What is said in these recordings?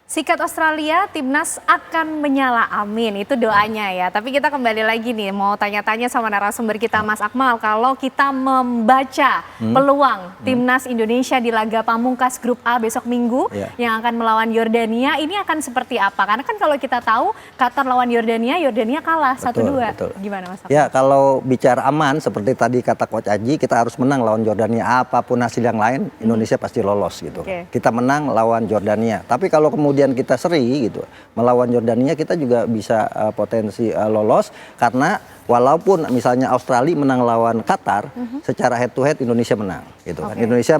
Sikat Australia, timnas akan menyala, amin. Itu doanya ya. Tapi kita kembali lagi nih, mau tanya-tanya sama narasumber kita Mas Akmal. Kalau kita membaca peluang timnas Indonesia di laga pamungkas grup A besok Minggu yang akan melawan Yordania, ini akan seperti apa? Karena kan kalau kita tahu Qatar lawan Yordania, Yordania kalah 1-2. Gimana Mas Akmal? Ya, kalau bicara aman seperti tadi kata Coach Aji, kita harus menang lawan Yordania. Apapun hasil yang lain, Indonesia pasti lolos gitu. Kita menang lawan Yordania. Tapi kalau kemudian kita seri gitu melawan Yordania, kita juga bisa potensi lolos, karena walaupun misalnya Australia menang lawan Qatar, secara head to head Indonesia menang gitu kan. Indonesia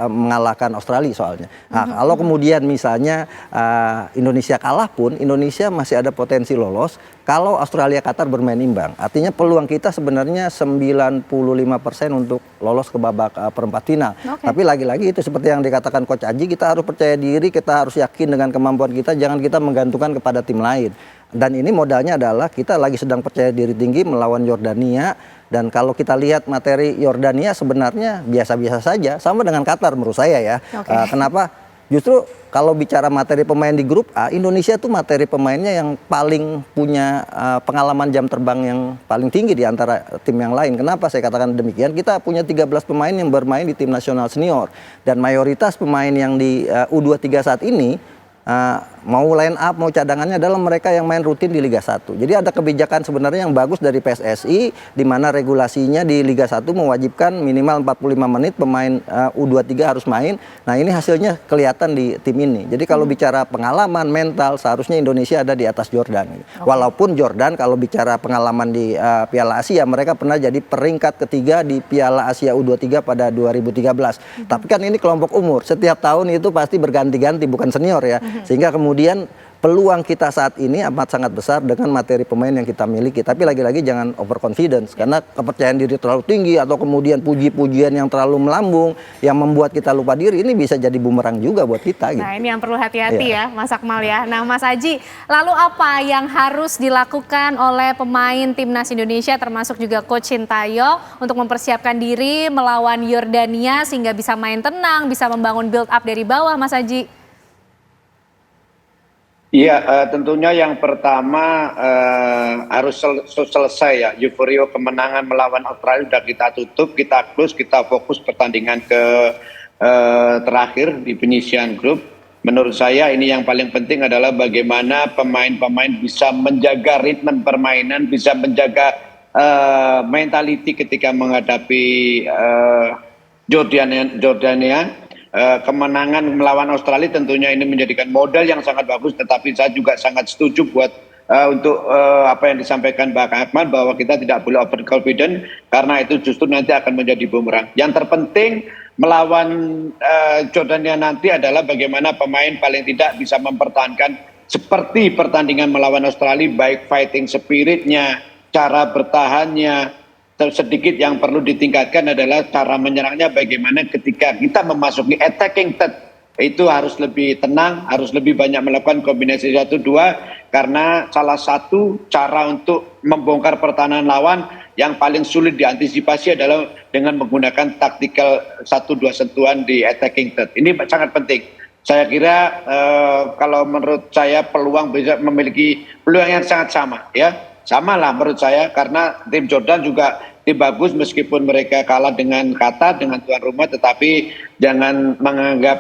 mengalahkan Australia soalnya. Nah, kalau kemudian misalnya Indonesia kalah pun, Indonesia masih ada potensi lolos kalau Australia Qatar bermain imbang. Artinya peluang kita sebenarnya 95% untuk lolos ke babak perempat final. Tapi lagi-lagi itu seperti yang dikatakan Coach Aji, kita harus percaya diri, kita harus yakin dengan kemampuan kita, jangan kita menggantungkan kepada tim lain. Dan ini modalnya adalah kita lagi sedang percaya diri tinggi melawan Yordania. Dan kalau kita lihat materi Yordania sebenarnya biasa-biasa saja, sama dengan Qatar menurut saya ya. Kenapa? Justru kalau bicara materi pemain di grup A, Indonesia tuh materi pemainnya yang paling punya pengalaman jam terbang yang paling tinggi di antara tim yang lain. Kenapa saya katakan demikian? Kita punya 13 pemain yang bermain di tim nasional senior. Dan mayoritas pemain yang di U23 saat ini, mau line up, mau cadangannya adalah mereka yang main rutin di Liga 1. Jadi ada kebijakan sebenarnya yang bagus dari PSSI, di mana regulasinya di Liga 1 mewajibkan minimal 45 menit pemain U23 harus main. Nah, ini hasilnya kelihatan di tim ini. Jadi kalau bicara pengalaman, mental, seharusnya Indonesia ada di atas Jordan. Walaupun Jordan kalau bicara pengalaman di Piala Asia, mereka pernah jadi peringkat ketiga di Piala Asia U23 pada 2013. Tapi kan ini kelompok umur, setiap tahun itu pasti berganti-ganti, bukan senior ya. Sehingga kemudian peluang kita saat ini amat sangat besar dengan materi pemain yang kita miliki. Tapi lagi-lagi jangan overconfidence, karena kepercayaan diri terlalu tinggi atau kemudian puji-pujian yang terlalu melambung yang membuat kita lupa diri, ini bisa jadi bumerang juga buat kita gitu. Nah, ini yang perlu hati-hati ya Mas Akmal ya. Nah, Mas Aji, lalu apa yang harus dilakukan oleh pemain timnas Indonesia termasuk juga Coach Sintayong untuk mempersiapkan diri melawan Yordania sehingga bisa main tenang, bisa membangun build up dari bawah, Mas Aji? Iya, tentunya yang pertama harus selesai ya. Euforia kemenangan melawan Australia sudah kita tutup, kita close, kita fokus pertandingan terakhir di penyisian grup. Menurut saya ini yang paling penting adalah bagaimana pemain-pemain bisa menjaga ritme permainan, bisa menjaga mentality ketika menghadapi Jordania. Kemenangan melawan Australia tentunya ini menjadikan modal yang sangat bagus, tetapi saya juga sangat setuju untuk apa yang disampaikan Pak Akmal, bahwa kita tidak boleh overconfident, karena itu justru nanti akan menjadi bumerang. Yang terpenting melawan Jordania nanti adalah bagaimana pemain paling tidak bisa mempertahankan seperti pertandingan melawan Australia, baik fighting spiritnya, cara bertahannya. Sedikit yang perlu ditingkatkan adalah cara menyerangnya, bagaimana ketika kita memasuki attacking third itu harus lebih tenang, harus lebih banyak melakukan kombinasi 1-2, karena salah satu cara untuk membongkar pertahanan lawan yang paling sulit diantisipasi adalah dengan menggunakan taktikal 1-2 sentuhan di attacking third. Ini sangat penting. Saya kira kalau menurut saya peluang bisa memiliki peluang yang sangat sama ya. Sama lah menurut saya, karena tim Jordan juga tim bagus meskipun mereka kalah dengan Qatar, dengan tuan rumah, tetapi jangan menganggap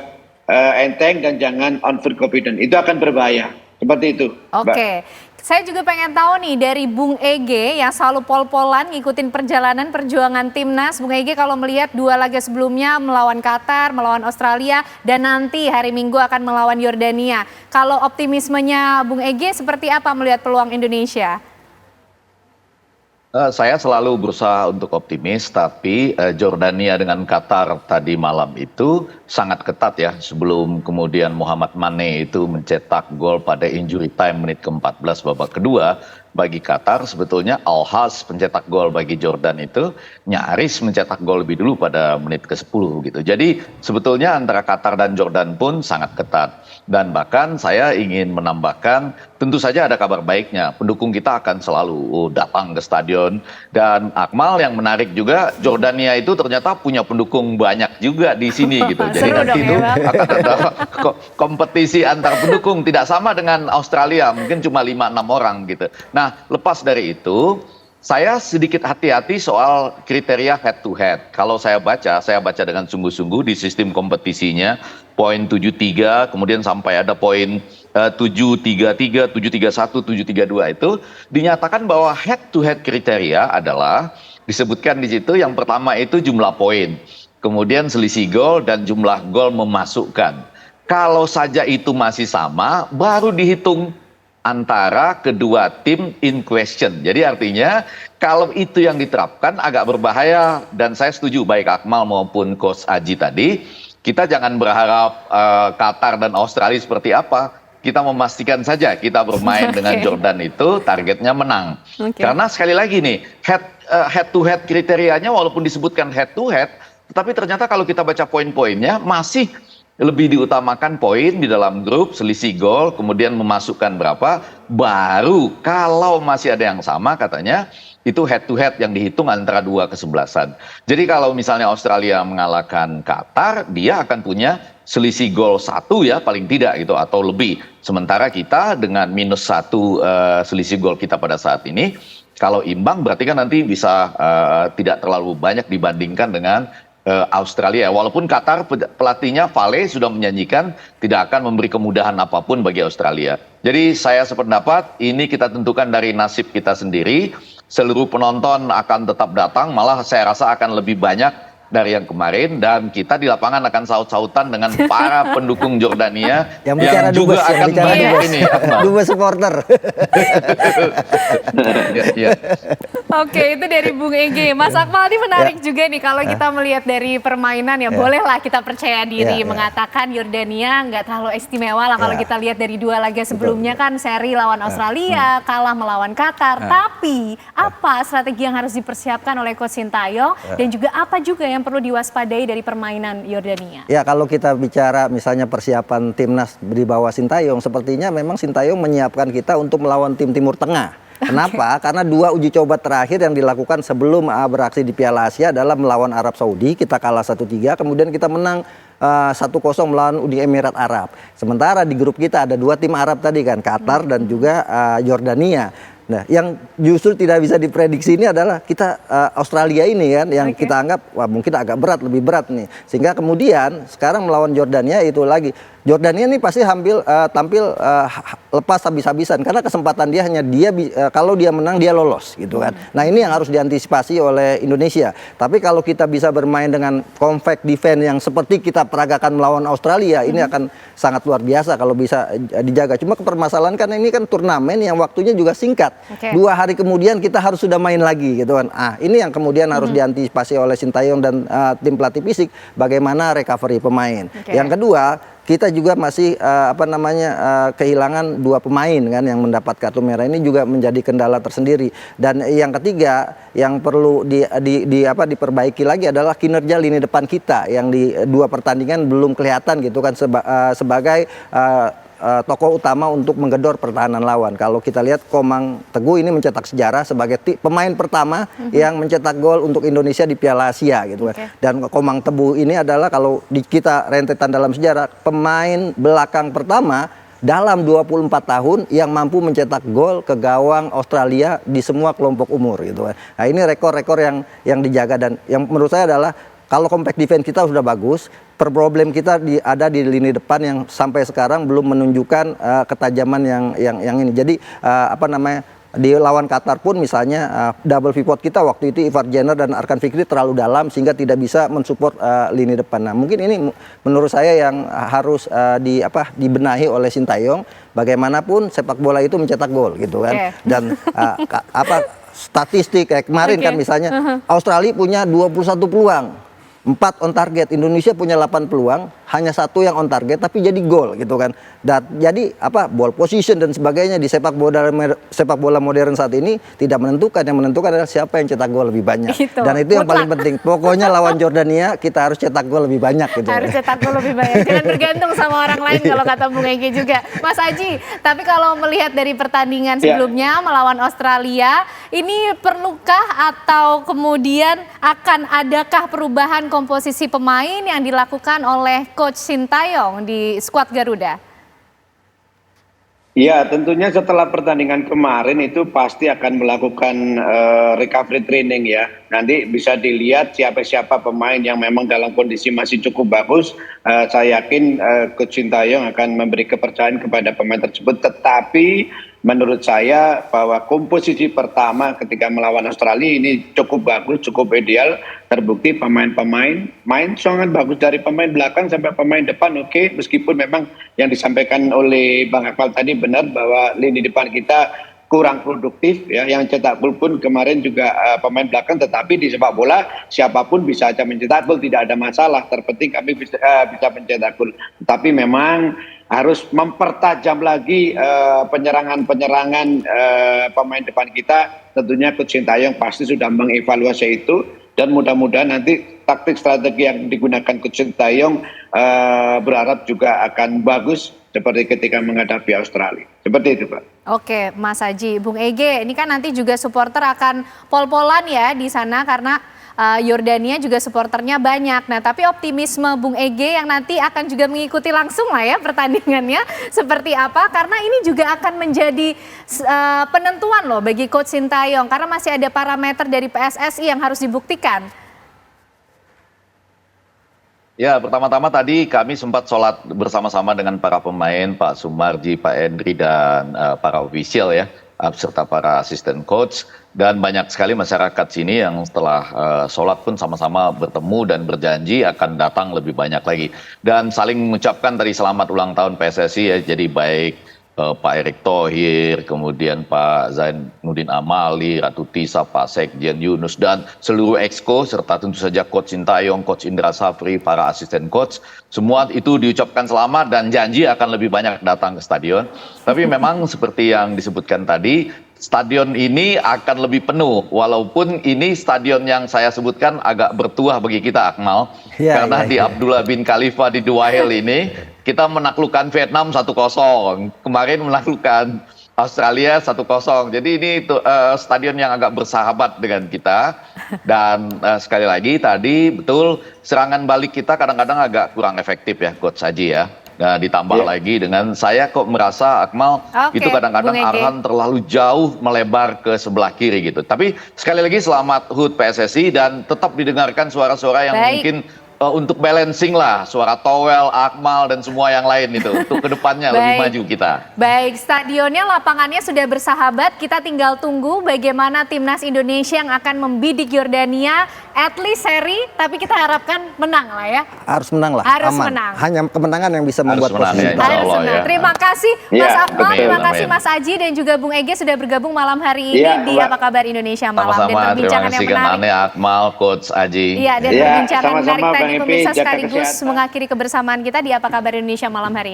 enteng dan jangan overconfident. Itu akan berbahaya. Seperti itu. Oke. Saya juga pengen tahu nih dari Bung Ege yang selalu pol-polan ngikutin perjalanan perjuangan timnas. Bung Ege kalau melihat dua laga sebelumnya melawan Qatar, melawan Australia, dan nanti hari Minggu akan melawan Yordania. Kalau optimismenya Bung Ege seperti apa melihat peluang Indonesia? Saya selalu berusaha untuk optimis, tapi Jordania dengan Qatar tadi malam itu sangat ketat ya, sebelum kemudian Muhammad Mane itu mencetak gol pada injury time menit ke-14 babak kedua. bagi Qatar, sebetulnya Al-Haz pencetak gol bagi Jordan itu nyaris mencetak gol lebih dulu pada menit ke-10 gitu. Jadi sebetulnya antara Qatar dan Jordan pun sangat ketat. Dan bahkan saya ingin menambahkan, tentu saja ada kabar baiknya. Pendukung kita akan selalu datang ke stadion. Dan Akmal, yang menarik juga, Jordania itu ternyata punya pendukung banyak juga di sini gitu. Jadi Seru nanti dong itu ya, Bang. akan ada kompetisi antar pendukung, tidak sama dengan Australia, mungkin cuma 5-6 orang gitu. Nah, lepas dari itu, saya sedikit hati-hati soal kriteria head to head. Kalau saya baca dengan sungguh-sungguh di sistem kompetisinya, poin 73, kemudian sampai ada poin 733, 731, 732 itu dinyatakan bahwa head to head kriteria adalah disebutkan di situ yang pertama itu jumlah poin, kemudian selisih gol dan jumlah gol memasukkan. Kalau saja itu masih sama, baru dihitung antara kedua tim in question. Jadi artinya kalau itu yang diterapkan agak berbahaya, dan saya setuju baik Akmal maupun Coach Aji tadi, kita jangan berharap Qatar dan Australia seperti apa. Kita memastikan saja kita bermain dengan Jordan itu targetnya menang. Karena sekali lagi nih, head to head kriterianya walaupun disebutkan head to head, tetapi ternyata kalau kita baca poin-poinnya masih lebih diutamakan poin di dalam grup, selisih gol, kemudian memasukkan berapa, baru kalau masih ada yang sama katanya, itu head to head yang dihitung antara dua kesebelasan. Jadi kalau misalnya Australia mengalahkan Qatar, dia akan punya selisih gol 1 ya paling tidak gitu, atau lebih. Sementara kita dengan -1 selisih gol kita pada saat ini, kalau imbang berarti kan nanti bisa tidak terlalu banyak dibandingkan dengan Australia. Walaupun Qatar pelatihnya Vale sudah menjanjikan tidak akan memberi kemudahan apapun bagi Australia. Jadi saya sependapat ini kita tentukan dari nasib kita sendiri. Seluruh penonton akan tetap datang, malah saya rasa akan lebih banyak dari yang kemarin, dan kita di lapangan akan saut-sautan dengan para pendukung Jordania yang juga akan banyak ini. Dubes supporter. Ya. Oke, itu dari Bung Ege. Mas Akmal, ini menarik juga nih kalau kita melihat dari permainan ya. Bolehlah kita percaya diri mengatakan Yordania nggak terlalu istimewa lah kalau kita lihat dari 2 laga sebelumnya kan seri lawan Australia, kalah melawan Qatar. Tapi apa strategi yang harus dipersiapkan oleh Coach Sintayong dan juga apa juga yang perlu diwaspadai dari permainan Yordania? Ya, kalau kita bicara misalnya persiapan timnas di bawah Sintayong, sepertinya memang Sintayong menyiapkan kita untuk melawan tim Timur Tengah. Kenapa? Karena 2 uji coba terakhir yang dilakukan sebelum beraksi di Piala Asia adalah melawan Arab Saudi, kita kalah 1-3, kemudian kita menang 1-0 melawan Uni Emirat Arab. Sementara di grup kita ada 2 tim Arab tadi kan, Qatar dan juga Yordania. Nah, yang justru tidak bisa diprediksi ini adalah kita Australia ini kan, yang kita anggap wah mungkin agak berat, lebih berat nih. Sehingga kemudian sekarang melawan Jordania itu lagi. Jordania ini pasti tampil lepas habis-habisan karena kesempatan dia hanya kalau dia menang dia lolos gitu kan. Nah, ini yang harus diantisipasi oleh Indonesia. Tapi kalau kita bisa bermain dengan compact defense yang seperti kita peragakan melawan Australia, ini akan sangat luar biasa kalau bisa dijaga. Cuma permasalahan kan ini kan turnamen yang waktunya juga singkat. 2 hari kemudian kita harus sudah main lagi gitu kan. Ini yang kemudian harus diantisipasi oleh Sintayong dan tim pelatih fisik, bagaimana recovery pemain. Yang kedua, kita juga masih kehilangan 2 pemain kan yang mendapat kartu merah, ini juga menjadi kendala tersendiri. Dan yang ketiga yang perlu diperbaiki lagi adalah kinerja lini depan kita yang di 2 pertandingan belum kelihatan gitu kan sebagai tokoh utama untuk menggedor pertahanan lawan. Kalau kita lihat Komang Teguh ini mencetak sejarah sebagai pemain pertama yang mencetak gol untuk Indonesia di Piala Asia gitu kan. Dan Komang Teguh ini adalah kalau kita rentetan dalam sejarah pemain belakang pertama dalam 24 tahun yang mampu mencetak gol ke gawang Australia di semua kelompok umur gitu kan. Nah, ini rekor-rekor yang dijaga, dan yang menurut saya adalah kalau compact defense kita sudah bagus, problem kita ada di lini depan yang sampai sekarang belum menunjukkan ketajaman yang ini. Jadi di lawan Qatar pun misalnya double pivot kita waktu itu Ivar Jenner dan Arkan Fikri terlalu dalam sehingga tidak bisa mensupport lini depan. Nah, mungkin ini menurut saya yang harus dibenahi oleh Sintayong. Bagaimanapun sepak bola itu mencetak gol gitu kan. Dan statistik kayak kemarin kan misalnya Australia punya 21 peluang. 4 on target. Indonesia punya 8 peluang, hanya 1 yang on target tapi jadi gol gitu kan. Dan jadi ball position dan sebagainya di sepak bola modern saat ini tidak menentukan. Yang menentukan adalah siapa yang cetak gol lebih banyak. Gitu. Dan itu yang paling penting. Pokoknya lawan Jordania kita harus cetak gol lebih banyak gitu. Harus cetak gol lebih banyak. Jangan bergantung sama orang lain kalau kata Bung Ege juga. Mas Aji, tapi kalau melihat dari pertandingan sebelumnya melawan Australia, ini perlukah atau kemudian akan adakah perubahan komposisi pemain yang dilakukan oleh Coach Sintayong di skuad Garuda? Ya, tentunya setelah pertandingan kemarin itu pasti akan melakukan recovery training ya. Nanti bisa dilihat siapa-siapa pemain yang memang dalam kondisi masih cukup bagus. Saya yakin Coach Sintayong akan memberi kepercayaan kepada pemain tersebut. Tetapi menurut saya bahwa komposisi pertama ketika melawan Australia ini cukup bagus, cukup ideal. Terbukti pemain-pemain main sangat bagus dari pemain belakang sampai pemain depan. Oke, meskipun memang yang disampaikan oleh Bang Akmal tadi benar bahwa lini depan kita kurang produktif ya, yang cetak gol pun kemarin juga pemain belakang, tetapi di sepak bola siapapun bisa aja mencetak gol, tidak ada masalah. Terpenting kami bisa mencetak gol. Tapi memang harus mempertajam lagi penyerangan-penyerangan pemain depan kita. Tentunya Coach Sintayong pasti sudah mengevaluasi itu, dan mudah-mudahan nanti taktik strategi yang digunakan Coach Sintayong berharap juga akan bagus seperti ketika menghadapi Australia. Seperti itu, Pak. Oke, Mas Haji, Bung Ege, ini kan nanti juga supporter akan pol-polan ya di sana karena Yordania juga supporternya banyak. Nah, tapi optimisme Bung Ege yang nanti akan juga mengikuti langsung lah ya pertandingannya seperti apa? Karena ini juga akan menjadi penentuan loh bagi Coach Sintayong karena masih ada parameter dari PSSI yang harus dibuktikan. Ya, pertama-tama tadi kami sempat sholat bersama-sama dengan para pemain, Pak Sumarji, Pak Endri, dan para official ya, serta para asisten coach. Dan banyak sekali masyarakat sini yang setelah sholat pun sama-sama bertemu dan berjanji akan datang lebih banyak lagi. Dan saling mengucapkan tadi selamat ulang tahun PSSI ya, jadi baik Pak Erick Thohir, kemudian Pak Zainuddin Amali, Ratu Tisa, Pak Sekjen Yunus, dan seluruh exco, serta tentu saja Coach Sintayong, Coach Indra Safri, para asisten coach. Semua itu diucapkan selamat dan janji akan lebih banyak datang ke stadion. Tapi memang seperti yang disebutkan tadi, stadion ini akan lebih penuh, walaupun ini stadion yang saya sebutkan agak bertuah bagi kita, Akmal. Karena di Abdullah bin Khalifa di Duhail ini, kita menaklukkan Vietnam 1-0, kemarin menaklukkan Australia 1-0. Jadi ini stadion yang agak bersahabat dengan kita. Dan sekali lagi tadi betul serangan balik kita kadang-kadang agak kurang efektif ya Coach Haji ya. Nah, ditambah lagi dengan saya kok merasa Akmal itu kadang-kadang Arhan terlalu jauh melebar ke sebelah kiri gitu. Tapi sekali lagi selamat HUT PSSI dan tetap didengarkan suara-suara yang mungkin untuk balancing lah suara Towel, Akmal dan semua yang lain itu untuk kedepannya lebih maju kita. Baik, stadionnya, lapangannya sudah bersahabat. Kita tinggal tunggu bagaimana timnas Indonesia yang akan membidik Yordania, at least seri, tapi kita harapkan menang lah ya. Harus menang lah, harus aman. Menang. Hanya kemenangan yang bisa membuat posisi. Harus menang. Ya. Terima kasih Mas Akmal, terima kasih Mas Aji dan juga Bung Ege sudah bergabung malam hari ini di Apa Kabar Indonesia Malam. Sama-sama, dan perbincangan yang menarik. Akmal, Coach Aji. Iya, dan perbincangan menarik tadi Bang pemirsa Epi, sekaligus mengakhiri kebersamaan kita di Apa Kabar Indonesia Malam hari ini.